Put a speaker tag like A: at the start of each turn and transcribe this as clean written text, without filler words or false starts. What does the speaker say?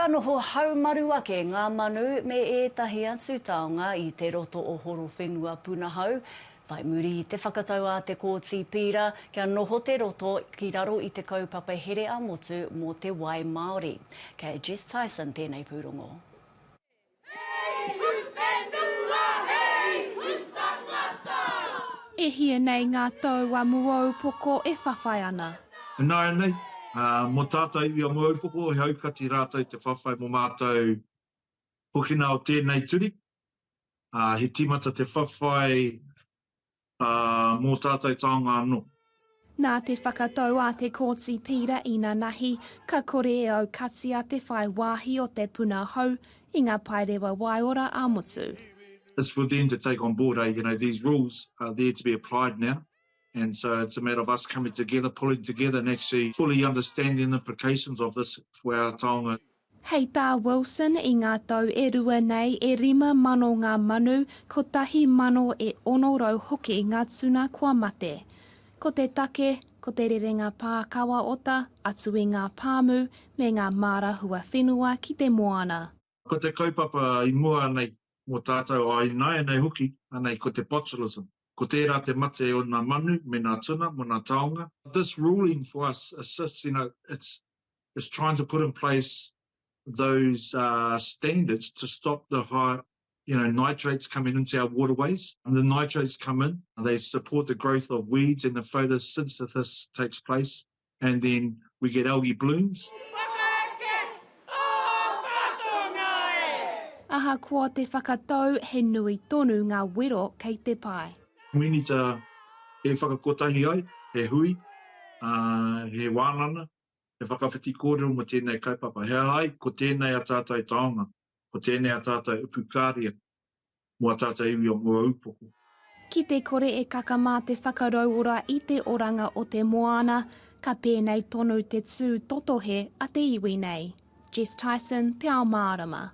A: Ka noho haumaru ake ngā manu me ētahi atu taonga i te roto o Horowhenua Punahau. Whai muri i te whakatau a te kōti pira, kia noho te roto ki raro i te kaupapa here a motu mō te wai Māori. Kei Jess Tyson tēnei pūrongo.
B: E hia nei ngā tau a muau poko e whawhai ana.
C: Nā nei, mō tātou iwi a muau poko, he aukati rātou te whawhai mō mātou hokina o tēnei turi. He timata te whawhai mō tātou taonga anō.
B: Nā te whakatau a te kōti pira i ngā nahi, ka kore e au kati a te whai wāhi o te Punahau i ngā paerewa waiora a motu.
C: It's for them to take on board, these rules are there to be applied now. And so it's a matter of us coming together, pulling together and actually fully understanding the implications of this for our taonga.
B: Hei tā Wilson i ngā tau e rua nei e 5 mano ngā manu, ko tahi mano e 6 rau hoki ngā tuna kua mate. Ko te take, ko te rerenga pākawa ota, atu i ngā pāmu, me ngā mārahua whenua ki te moana.
C: Ko te kaupapa i mua nei mō tātou ai nei hoki, anei ko te botulism. Ko tērā te mate o ngā manu, me ngā tuna, mo ngā taonga. This ruling for us assists, it's trying to put in place those standards to stop the high, nitrates coming into our waterways. And the nitrates come in, and they support the growth of weeds and the photosynthesis takes place. And then we get algae blooms.
B: Aha kua te whakatau he nui tonu ngā wero kei te pai.
C: We need to he whakakotahi ai, he hui, he wānana, he whakawhiti kōrero mo tēnei kaupapa. He ai, ko tēnei a tātou taonga, ko tēnei a tātou upukāria, mo a tātou iwi o mua upoko.
B: Ki te kore e kakamā te whakarauora i te oranga o te moana, ka pēnei tonu te tū totohe a te iwi nei. Jess Tyson, te ao mārama.